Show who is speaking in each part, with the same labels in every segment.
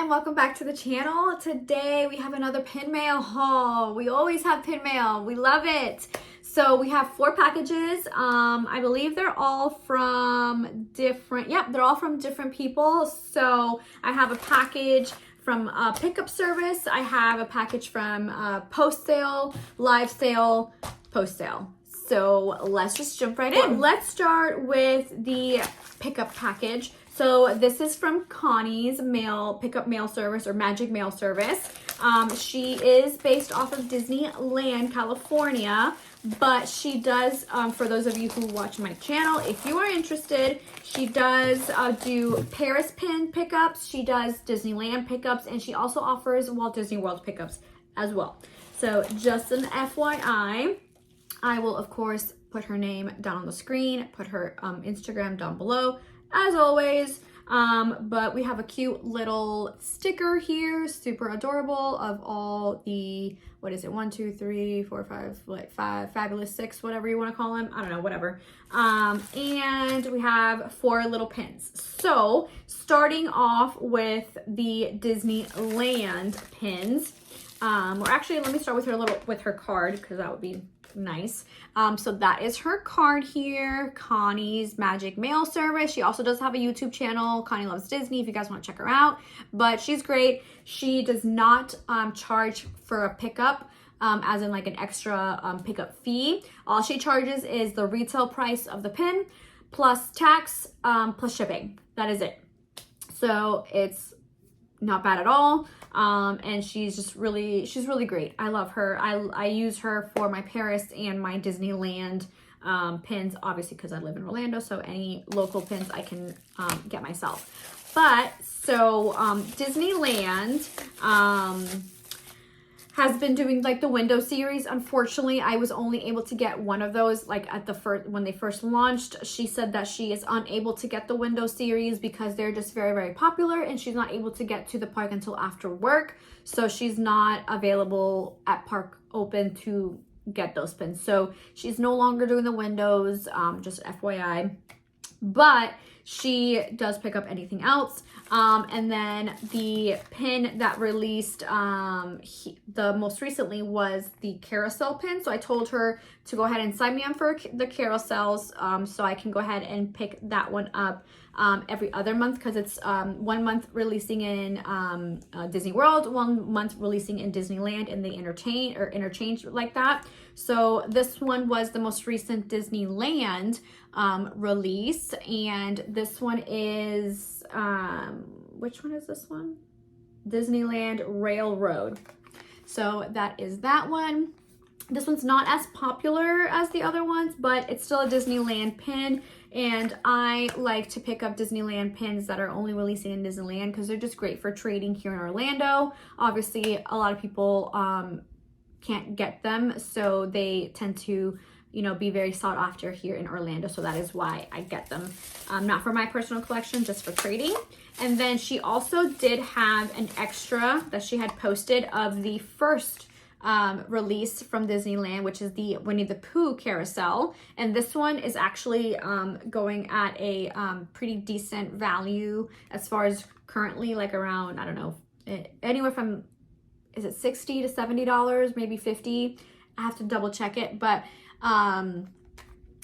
Speaker 1: welcome back to the channel. Today we have another pin mail haul. We always have pin mail. We love it. So we have 4 packages. I believe they're all from different, they're all from different people. So I have a package from a pickup service. I have a package from post sale, live sale, post sale. So let's just jump right in. Let's start with the pickup package. So this is from Connie's pickup mail service or magic mail service. She is based off of Disneyland, California, but she does, for those of you who watch my channel, if you are interested, she does do Paris pin pickups, she does Disneyland pickups, and she also offers Walt Disney World pickups as well. So just an FYI, I will of course put her name down on the screen, put her Instagram down below, as always. But we have a cute little sticker here, super adorable, of all the, what is it, 1, 2, 3, 4, 5, like 5 fabulous 6, whatever you want to call them, I don't know, whatever. And we have 4 little pins. So starting off with the Disneyland pins, or actually let me start with her card, because that would be nice. So that is her card here, Connie's Magic Mail Service. She also does have a YouTube channel, Connie Loves Disney, if you guys want to check her out. But she's great. She does not charge for a pickup, as in like an extra pickup fee. All she charges is the retail price of the pin plus tax plus shipping. That is it. So it's not bad at all. And she's really great. I love her. I use her for my Paris and my Disneyland pins, obviously because I live in Orlando, so any local pins I can get myself. But so Disneyland has been doing like the window series. Unfortunately, I was only able to get one of those like at the when they first launched. She said that she is unable to get the window series because they're just very popular, and she's not able to get to the park until after work. So she's not available at park open to get those pins. So she's no longer doing the windows, just FYI. But she does pick up anything else. And then the pin that released the most recently was the carousel pin. So I told her to go ahead and sign me up for the carousels, so I can go ahead and pick that one up every other month, because it's 1 month releasing in Disney World, 1 month releasing in Disneyland, and they interchange like that. So this one was the most recent Disneyland release, and this one is which one is this one? Disneyland Railroad. So that is that one. This one's not as popular as the other ones, but it's still a Disneyland pin, and I like to pick up Disneyland pins that are only releasing in Disneyland because they're just great for trading here in Orlando. Obviously, a lot of people can't get them, so they tend to, you know, be very sought after here in Orlando. So that is why I get them. Not for my personal collection, just for trading. And then she also did have an extra that she had posted of the first release from Disneyland, which is the Winnie the Pooh carousel. And this one is actually going at a pretty decent value as far as currently, like around, I don't know, anywhere from, is it $60 to $70, maybe $50? I have to double check it, but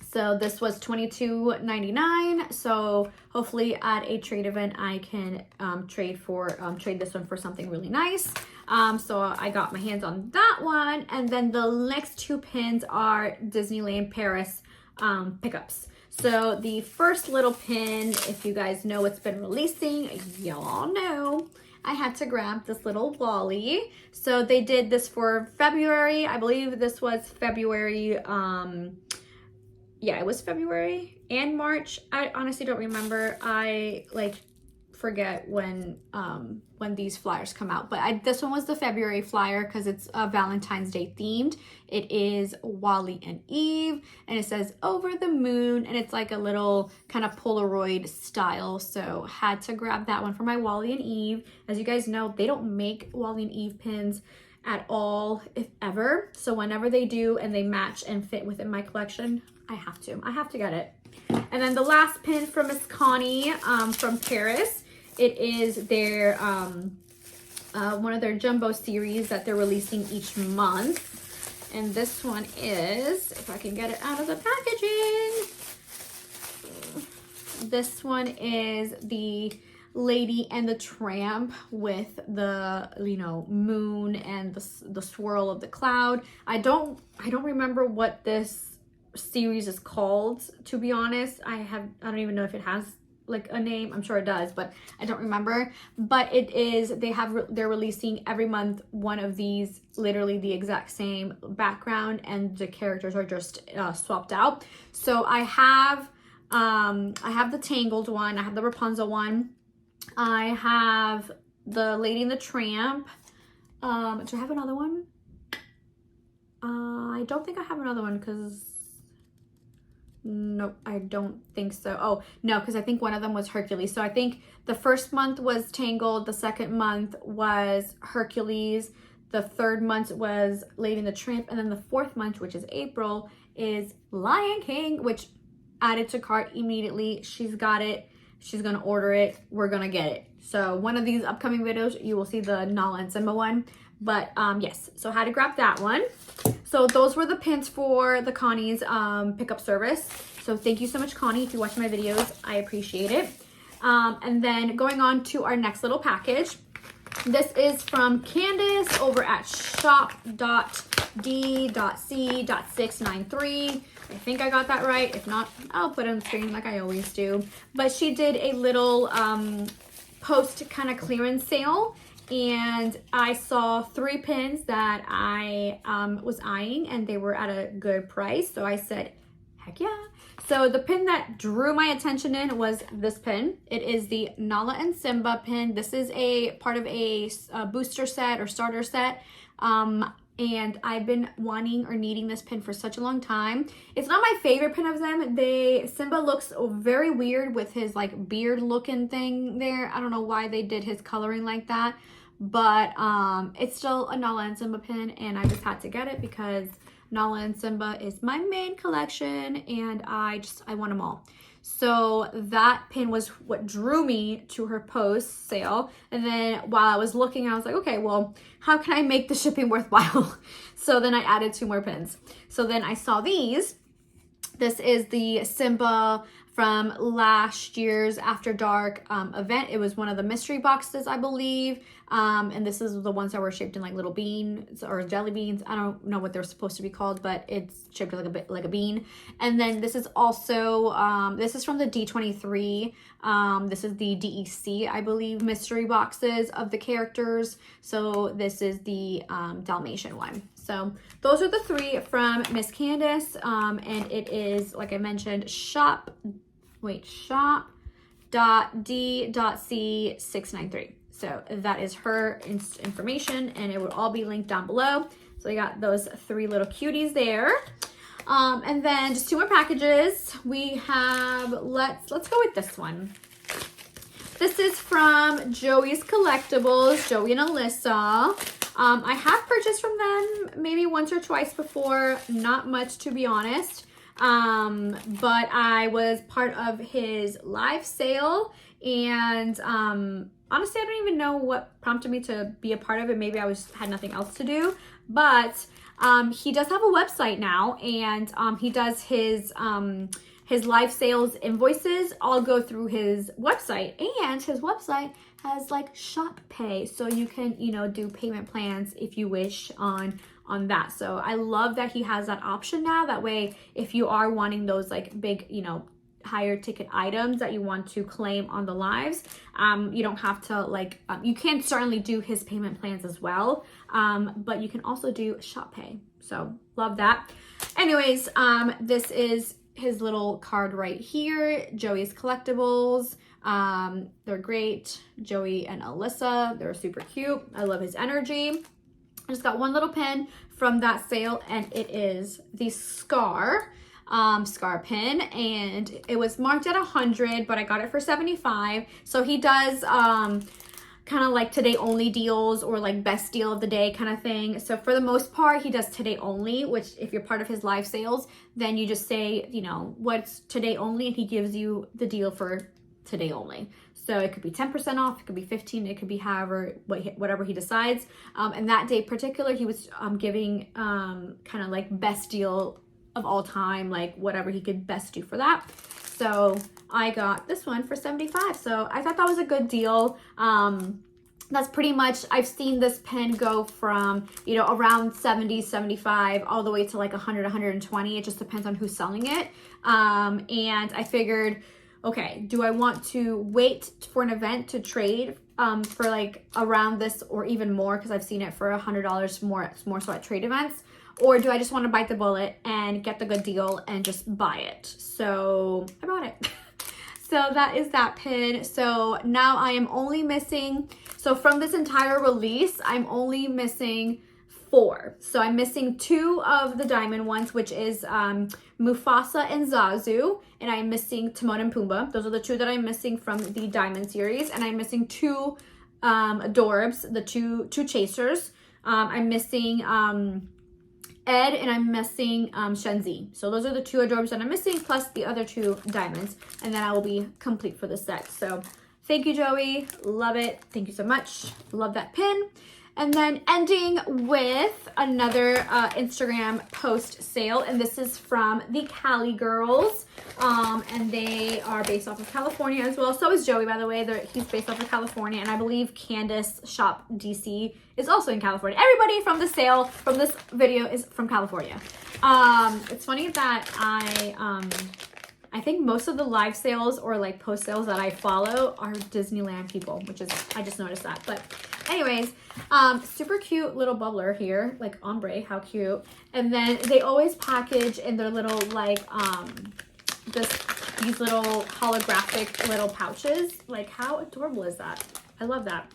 Speaker 1: so this was $22.99. So hopefully at a trade event I can trade this one for something really nice. So I got my hands on that one, and then the next 2 pins are Disneyland Paris pickups. So the first little pin, if you guys know what's been releasing, y'all know I had to grab this little Wally. So they did this for February. I believe this was February. Yeah, it was February and March. I honestly don't remember. I forget when these flyers come out, but this one was the February flyer because it's Valentine's Day themed. It is Wally and Eve, and it says over the moon, and it's like a little kind of Polaroid style. So had to grab that one for my Wally and Eve. As you guys know, they don't make Wally and Eve pins at all, if ever. So whenever they do and they match and fit within my collection, I have to get it. And then the last pin from Miss Connie from Paris. It is their one of their jumbo series that they're releasing each month. And this one is, if I can get it out of the packaging, this one is the Lady and the Tramp with the, you know, moon and the swirl of the cloud. I don't remember what this series is called, to be honest. I don't even know if it has like a name. I'm sure it does, but I don't remember. But it is, they're releasing every month one of these, literally the exact same background, and the characters are just swapped out. So I have the Tangled one, I have the Rapunzel one, I have the Lady and the Tramp. Do I have another one? I don't think I have another one, because nope, I don't think so. Oh, no, because I think one of them was Hercules. So I think the first month was Tangled, the second month was Hercules, the third month was Lady and the Tramp, and then the fourth month, which is April, is Lion King, which added to cart immediately. She's got it. She's gonna order it. We're gonna get it. So one of these upcoming videos, you will see the Nala and Simba one. But yes, so I had to grab that one. So those were the pins for the Connie's pickup service. So thank you so much, Connie, if you watch my videos. I appreciate it. And then going on to our next little package. This is from Candace over at shop.d.c.693. I think I got that right. If not, I'll put it on the screen like I always do. But she did a little post kind of clearance sale, and I saw 3 pins that I was eyeing, and they were at a good price. So I said, heck yeah. So the pin that drew my attention in was this pin. It is the Nala and Simba pin. This is a part of a booster set or starter set. And I've been wanting or needing this pin for such a long time. It's not my favorite pin of them. Simba looks very weird with his like beard looking thing there. I don't know why they did his coloring like that. But it's still a Nala and Simba pin, and I just had to get it because Nala and Simba is my main collection, and I want them all. So that pin was what drew me to her post sale. And then while I was looking, I was like, okay, well, how can I make the shipping worthwhile? So then I added 2 more pins. So then I saw these. This is the Simba from last year's After Dark event. It was one of the mystery boxes, I believe. And this is the ones that were shaped in like little beans or jelly beans. I don't know what they're supposed to be called, but it's shaped like a bean. And then this is also, this is from the D23. This is the DEC, I believe, mystery boxes of the characters. So this is the Dalmatian one. So those are the 3 from Miss Candace. And it is, like I mentioned, shop.d.c.693. So that is her information, and it will all be linked down below. So I got those 3 little cuties there. And then just 2 more packages. We have, let's go with this one. This is from Joey's Collectibles, Joey and Alyssa. I have purchased from them maybe once or twice before, not much to be honest. But I was part of his live sale, and honestly, I don't even know what prompted me to be a part of it. Maybe I had nothing else to do, but he does have a website now, and he does his live sales invoices all go through his website, and his website has like shop pay, so you can, you know, do payment plans if you wish on that. So I love that he has that option now. That way, if you are wanting those like big, you know, higher ticket items that you want to claim on the lives, you don't have to like, you can certainly do his payment plans as well, but you can also do shop pay. So love that. Anyways, this is his little card right here, Joey's Collectibles. They're great. Joey and Alyssa, they're super cute. I love his energy. I just got one little pin from that sale, and it is the Scar pin, and it was marked at 100, but I got it for 75. So he does kind of like today only deals, or like best deal of the day kind of thing. So for the most part, he does today only, which if you're part of his live sales, then you just say, you know, what's today only, and he gives you the deal for today only. So it could be 10% off, it could be 15, it could be however, whatever he decides. And that day particular, he was giving kind of like best deal of all time, like whatever he could best do for that. So I got this one for $75. So I thought that was a good deal. That's pretty much, I've seen this pen go from, you know, around 70, 75, all the way to like 100, 120. It just depends on who's selling it. And I figured, okay, do I want to wait for an event to trade for like around this or even more, because I've seen it for $100 more so at trade events, or do I just want to bite the bullet and get the good deal and just buy it? So I bought it. So that is that pin. So now I am only missing, so from this entire release, I'm only missing 4. So I'm missing 2 of the diamond ones, which is Mufasa and Zazu, and I'm missing Timon and Pumbaa. Those are the 2 that I'm missing from the diamond series, and I'm missing 2 Adorbs, the two chasers. I'm missing Ed, and I'm missing Shenzi. So those are the 2 Adorbs that I'm missing, plus the other 2 diamonds, and then I will be complete for the set. So thank you, Joey. Love it. Thank you so much. Love that pin. And then ending with another Instagram post sale, and this is from the Cali Girls, and they are based off of California as well. So is Joey, by the way. He's based off of California, and I believe Candace Shop DC is also in California. Everybody from the sale, from this video, is from California. It's funny that I think most of the live sales or like post sales that I follow are Disneyland people, which is, I just noticed that. But anyways, super cute little bubbler here, like ombre, how cute. And then they always package in their little like, these little holographic little pouches. Like, how adorable is that? I love that.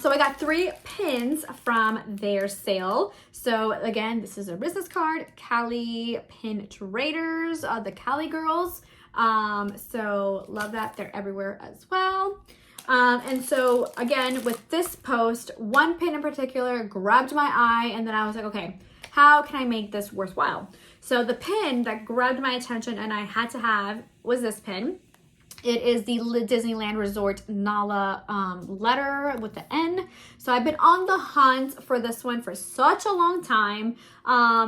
Speaker 1: So I got 3 pins from their sale. So again, this is a business card, Cali Pin Traders, the Cali Girls. So love that. They're everywhere as well. And so again, with this post, one pin in particular grabbed my eye, and then I was like, okay, how can I make this worthwhile? So the pin that grabbed my attention and I had to have was this pin. It is the Disneyland Resort Nala letter with the N. So I've been on the hunt for this one for such a long time.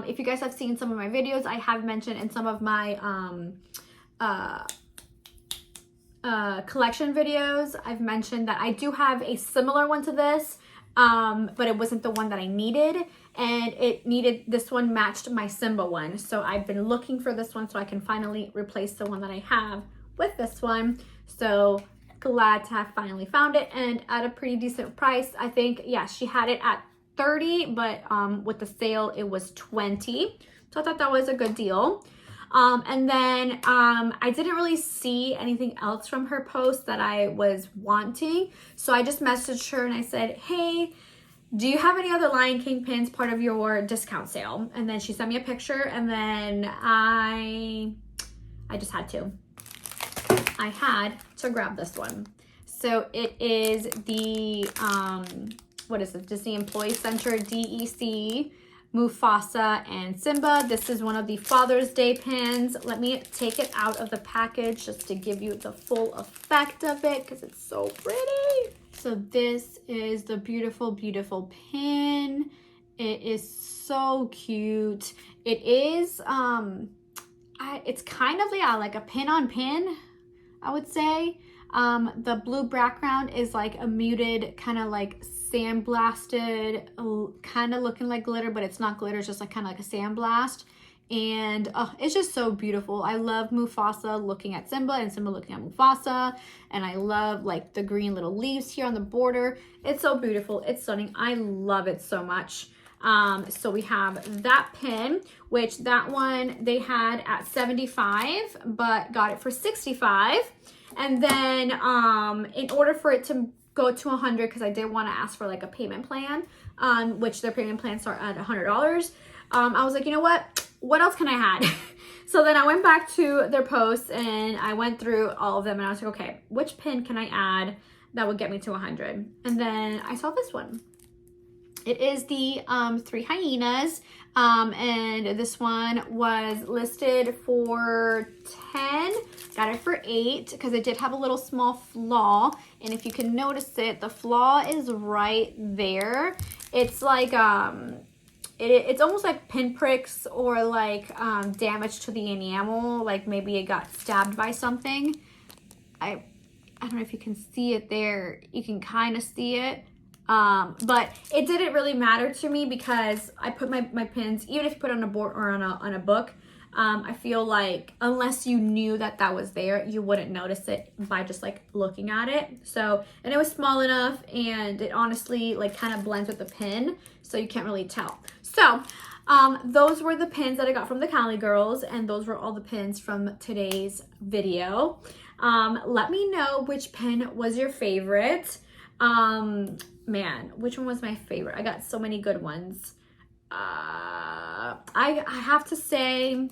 Speaker 1: If you guys have seen some of my videos, I have mentioned in some of my collection videos, I've mentioned that I do have a similar one to this, but it wasn't the one that I needed. And this one matched my Simba one. So I've been looking for this one so I can finally replace the one that I have with this one. So glad to have finally found it, and at a pretty decent price. I think, yeah, she had it at 30, but with the sale it was 20. So I thought that was a good deal. And then I didn't really see anything else from her post that I was wanting. So I just messaged her and I said, hey, do you have any other Lion King pins part of your discount sale? And then she sent me a picture, and then I just had to. I had to grab this one. So it is the, what is it? Disney Employee Center, DEC, Mufasa and Simba. This is one of the Father's Day pins. Let me take it out of the package just to give you the full effect of it, because it's so pretty. So this is the beautiful, beautiful pin. It is so cute. It is, it's kind of, yeah, like a pin on pin, I would say. The blue background is like a muted, kind of like sandblasted, kind of looking like glitter, but it's not glitter. It's just like kind of like a sandblast. And it's just so beautiful. I love Mufasa looking at Simba and Simba looking at Mufasa. And I love like the green little leaves here on the border. It's so beautiful. It's stunning. I love it so much. So we have that pin, which that one they had at 75, but got it for 65. And then in order for it to go to 100, because I did want to ask for like a payment plan, which their payment plans start at $100. I was like, you know what else can I add? So then I went back to their posts and I went through all of them, and I was like, okay, which pin can I add that would get me to 100? And then I saw this one. It is the Three Hyenas, and this one was listed for 10. Got it for 8 because it did have a little small flaw, and if you can notice it, the flaw is right there. It's like it's almost like pinpricks or like damage to the enamel, like maybe it got stabbed by something. I don't know if you can see it there. You can kind of see it. But it didn't really matter to me because I put my pins, even if you put it on a board or on a book, I feel like unless you knew that that was there, you wouldn't notice it by just like looking at it. So, and it was small enough and it honestly like kind of blends with the pin, so you can't really tell. So, those were the pins that I got from the Cali girls, and those were all the pins from today's video. Let me know which pin was your favorite. Man, which one was my favorite? I got so many good ones. I have to say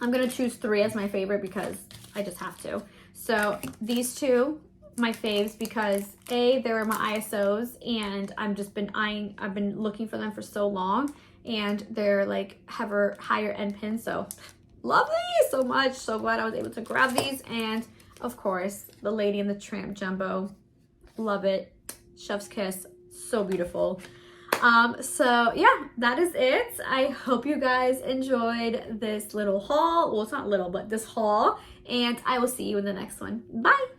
Speaker 1: I'm gonna choose 3 as my favorite because I just have to. So these 2, my faves, because A, they were my ISOs and I've been looking for them for so long, and they're like higher end pins, so love these so much. So glad I was able to grab these. And of course the Lady and the Tramp Jumbo, love it. Chef's kiss, so beautiful. So yeah, that is it. I hope you guys enjoyed this little haul. Well, it's not little, but this haul, and I will see you in the next one. Bye.